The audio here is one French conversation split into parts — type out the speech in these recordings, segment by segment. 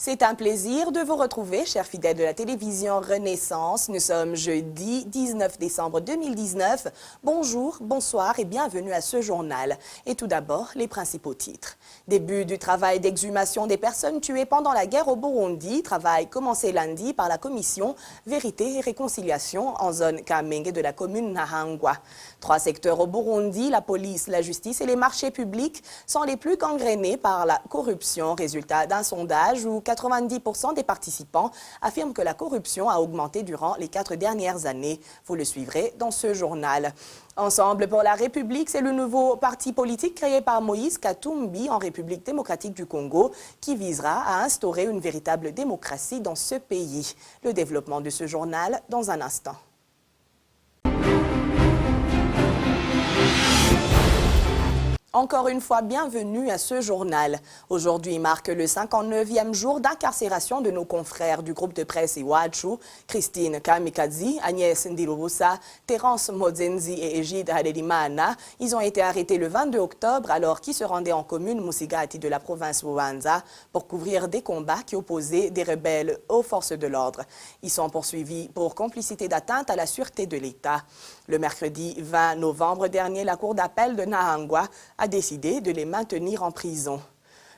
C'est un plaisir de vous retrouver, chers fidèles de la télévision Renaissance. Nous sommes jeudi 19 décembre 2019. Bonjour, bonsoir et bienvenue à ce journal. Et tout d'abord, les principaux titres. Début du travail d'exhumation des personnes tuées pendant la guerre au Burundi. Travail commencé lundi par la commission Vérité et Réconciliation en zone Kamenge de la commune Nahangwa. 3 secteurs au Burundi, la police, la justice et les marchés publics sont les plus gangrénés par la corruption. Résultat d'un sondage où 90% des participants affirment que la corruption a augmenté durant les 4 dernières années. Vous le suivrez dans ce journal. Ensemble pour la République, c'est le nouveau parti politique créé par Moïse Katumbi en République démocratique du Congo qui visera à instaurer une véritable démocratie dans ce pays. Le développement de ce journal dans un instant. Encore une fois, bienvenue à ce journal. Aujourd'hui marque le 59e jour d'incarcération de nos confrères du groupe de presse Iwachu, Christine Kamikazi, Agnès Ndirubusa, Terence Mozenzi et Egide Hadelimana. Ils ont été arrêtés le 22 octobre alors qu'ils se rendaient en commune Musigati de la province Bubanza pour couvrir des combats qui opposaient des rebelles aux forces de l'ordre. Ils sont poursuivis pour complicité d'atteinte à la sûreté de l'État. Le mercredi 20 novembre dernier, la cour d'appel de Nahangwa a décidé de les maintenir en prison.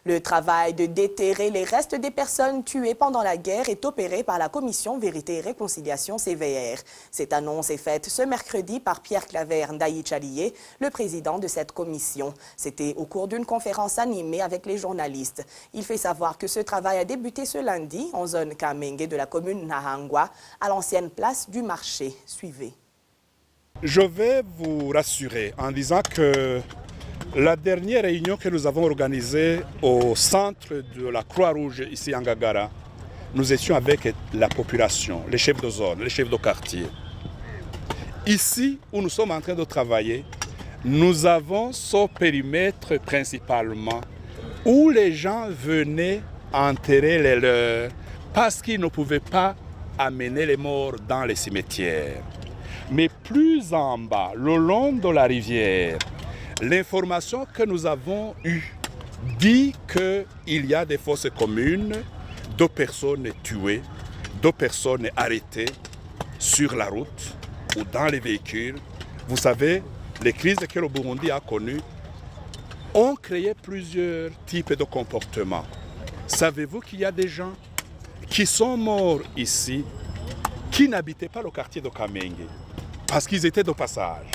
Le travail de déterrer les restes des personnes tuées pendant la guerre est opéré par la commission Vérité et Réconciliation CVR. Cette annonce est faite ce mercredi par Pierre Claver Ndaï-Chalié, le président de cette commission. C'était au cours d'une conférence animée avec les journalistes. Il fait savoir que ce travail a débuté ce lundi en zone Kamenge de la commune Nahangwa, à l'ancienne place du marché. Suivez. Je vais vous rassurer en disant que la dernière réunion que nous avons organisée au centre de la Croix-Rouge ici en Ngagara, nous étions avec la population, les chefs de zone, les chefs de quartier. Ici où nous sommes en train de travailler, nous avons ce périmètre principalement où les gens venaient enterrer les leurs parce qu'ils ne pouvaient pas amener les morts dans les cimetières. Mais plus en bas, le long de la rivière, l'information que nous avons eue dit qu'il y a des fosses communes, 2 personnes tuées, 2 personnes arrêtées sur la route ou dans les véhicules. Vous savez, les crises que le Burundi a connues ont créé plusieurs types de comportements. Savez-vous qu'il y a des gens qui sont morts ici, qui n'habitaient pas le quartier de Kamenge, parce qu'ils étaient de passage.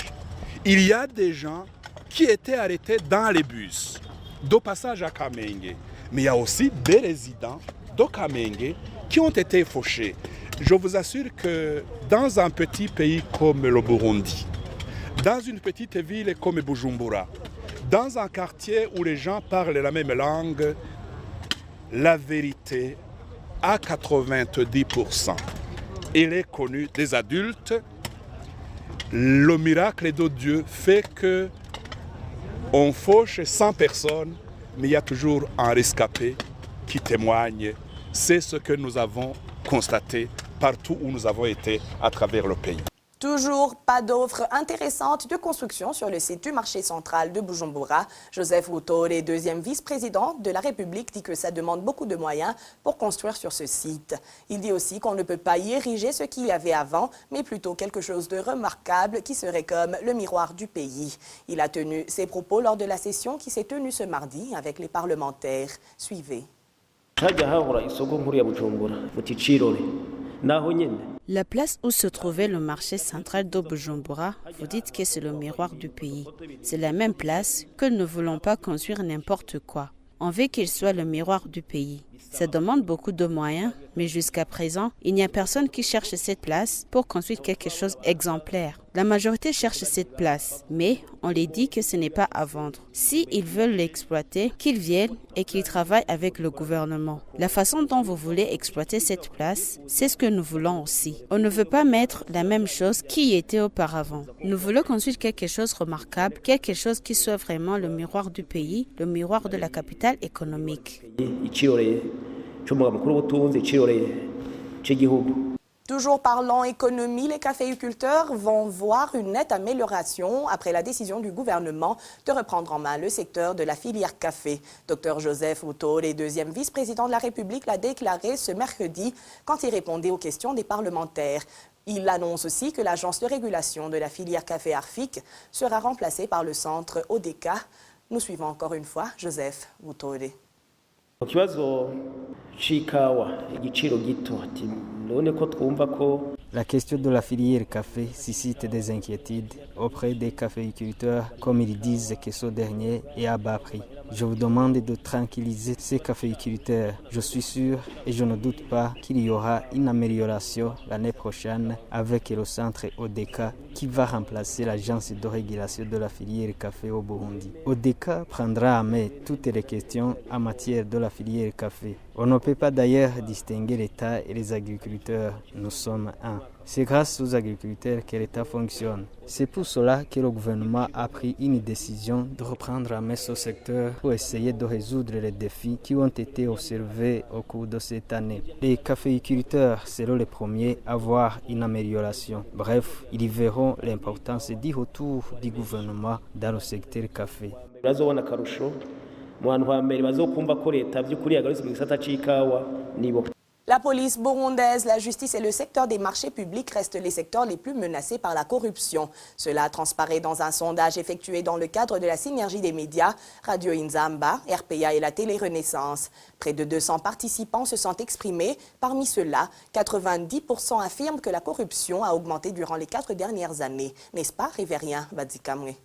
Il y a des gens qui étaient arrêtés dans les bus, de passage à Kamenge. Mais il y a aussi des résidents de Kamenge qui ont été fauchés. Je vous assure que dans un petit pays comme le Burundi, dans une petite ville comme Bujumbura, dans un quartier où les gens parlent la même langue, la vérité, à 90%, elle est connue des adultes. Le miracle de Dieu fait que on fauche 100 personnes, mais il y a toujours un rescapé qui témoigne. C'est ce que nous avons constaté partout où nous avons été à travers le pays. Toujours pas d'offres intéressantes de construction sur le site du marché central de Bujumbura. Joseph Rutore, deuxième vice-président de la République, dit que ça demande beaucoup de moyens pour construire sur ce site. Il dit aussi qu'on ne peut pas y ériger ce qu'il y avait avant, mais plutôt quelque chose de remarquable qui serait comme le miroir du pays. Il a tenu ses propos lors de la session qui s'est tenue ce mardi avec les parlementaires. Suivez. La place où se trouvait le marché central de Bujumbura, vous dites que c'est le miroir du pays. C'est la même place que nous ne voulons pas construire n'importe quoi. On veut qu'il soit le miroir du pays. Ça demande beaucoup de moyens, mais jusqu'à présent, il n'y a personne qui cherche cette place pour construire quelque chose d'exemplaire. La majorité cherche cette place, mais on les dit que ce n'est pas à vendre. S'ils veulent l'exploiter, qu'ils viennent et qu'ils travaillent avec le gouvernement. La façon dont vous voulez exploiter cette place, c'est ce que nous voulons aussi. On ne veut pas mettre la même chose qui était auparavant. Nous voulons construire quelque chose de remarquable, quelque chose qui soit vraiment le miroir du pays, le miroir de la capitale économique. Toujours parlant économie, les caféiculteurs vont voir une nette amélioration après la décision du gouvernement de reprendre en main le secteur de la filière café. Dr Joseph Outole, deuxième vice-président de la République, l'a déclaré ce mercredi quand il répondait aux questions des parlementaires. Il annonce aussi que l'agence de régulation de la filière café ARFIC sera remplacée par le centre ODECA. Nous suivons encore une fois Joseph Outole. La question de la filière café suscite des inquiétudes auprès des caféiculteurs, comme ils disent que ce dernier est à bas prix. Je vous demande de tranquilliser ces caféiculteurs. Je suis sûr et je ne doute pas qu'il y aura une amélioration l'année prochaine avec le centre ODECA qui va remplacer l'agence de régulation de la filière café au Burundi. ODECA prendra en main toutes les questions en matière de la filière café. On ne peut pas d'ailleurs distinguer l'État et les agriculteurs. Nous sommes un. C'est grâce aux agriculteurs que l'État fonctionne. C'est pour cela que le gouvernement a pris une décision de reprendre en main ce secteur pour essayer de résoudre les défis qui ont été observés au cours de cette année. Les caféiculteurs seront les premiers à voir une amélioration. Bref, ils verront l'importance du retour du gouvernement dans le secteur café. La police burundaise, la justice et le secteur des marchés publics restent les secteurs les plus menacés par la corruption. Cela transparaît dans un sondage effectué dans le cadre de la synergie des médias, Radio Inzamba, RPA et la Télé Renaissance. Près de 200 participants se sont exprimés. Parmi ceux-là, 90% affirment que la corruption a augmenté durant les 4 dernières années. N'est-ce pas, Révérien Badikamwe?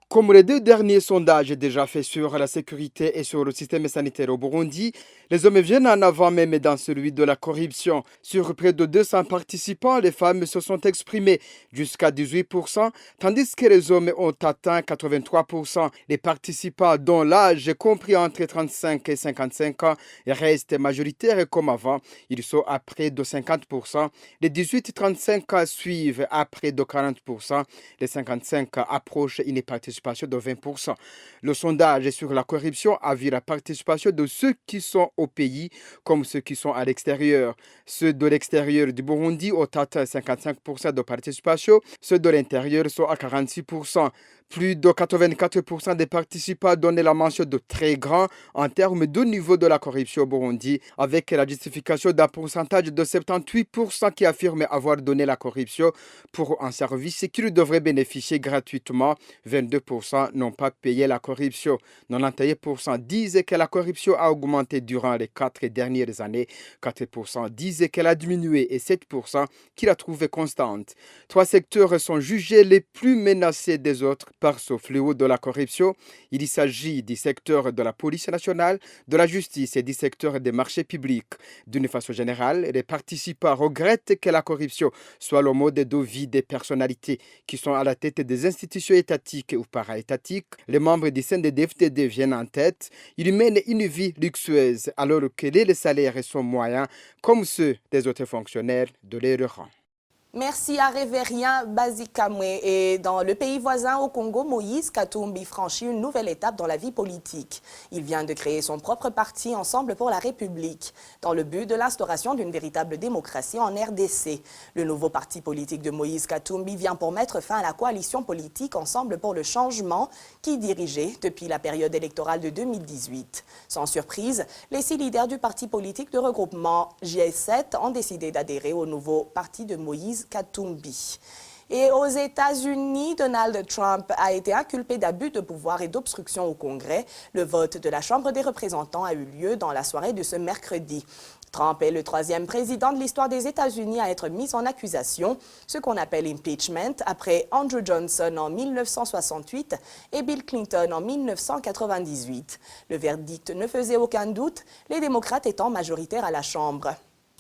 Comme les 2 derniers sondages déjà faits sur la sécurité et sur le système sanitaire au Burundi, les hommes viennent en avant même dans celui de la corruption. Sur près de 200 participants, les femmes se sont exprimées jusqu'à 18%, tandis que les hommes ont atteint 83%. Les participants dont l'âge est compris entre 35 et 55 ans restent majoritaires comme avant. Ils sont à près de 50%. Les 18-35 ans suivent à près de 40%. Les 55 approchent une participation de 20%. Le sondage sur la corruption a vu la participation de ceux qui sont au pays comme ceux qui sont à l'extérieur. Ceux de l'extérieur du Burundi ont atteint 55% de participation, ceux de l'intérieur sont à 46%. Plus de 84% des participants donnaient la mention de très grand en termes de niveau de la corruption au Burundi, avec la justification d'un pourcentage de 78% qui affirment avoir donné la corruption pour un service qu'ils devraient bénéficier gratuitement. 22% n'ont pas payé la corruption. 91% disent que la corruption a augmenté durant les 4 dernières années. 4% disent qu'elle a diminué et 7% qu'ils la trouvent constante. 3 secteurs sont jugés les plus menacés des autres par ce fléau de la corruption. Il s'agit du secteur de la police nationale, de la justice et du secteur des marchés publics. D'une façon générale, les participants regrettent que la corruption soit le mode de vie des personnalités qui sont à la tête des institutions étatiques ou para-étatiques. Les membres du CNDD-FDD viennent en tête. Ils mènent une vie luxueuse alors que les salaires sont moyens comme ceux des autres fonctionnaires de leur rang. Merci à Révérien Badikamwe. Et dans le pays voisin au Congo, Moïse Katumbi franchit une nouvelle étape dans la vie politique. Il vient de créer son propre parti Ensemble pour la République, dans le but de l'instauration d'une véritable démocratie en RDC. Le nouveau parti politique de Moïse Katumbi vient pour mettre fin à la coalition politique Ensemble pour le changement qui dirigeait depuis la période électorale de 2018. Sans surprise, les 6 leaders du parti politique de regroupement G7 ont décidé d'adhérer au nouveau parti de Moïse Katumbi. Et aux États-Unis, Donald Trump a été inculpé d'abus de pouvoir et d'obstruction au Congrès. Le vote de la Chambre des représentants a eu lieu dans la soirée de ce mercredi. Trump est le 3e président de l'histoire des États-Unis à être mis en accusation, ce qu'on appelle impeachment, après Andrew Johnson en 1968 et Bill Clinton en 1998. Le verdict ne faisait aucun doute, les démocrates étant majoritaires à la Chambre.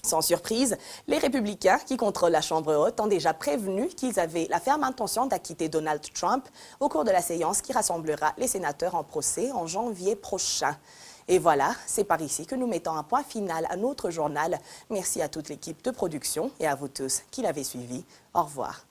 Sans surprise, les républicains qui contrôlent la Chambre haute ont déjà prévenu qu'ils avaient la ferme intention d'acquitter Donald Trump au cours de la séance qui rassemblera les sénateurs en procès en janvier prochain. Et voilà, c'est par ici que nous mettons un point final à notre journal. Merci à toute l'équipe de production et à vous tous qui l'avez suivi. Au revoir.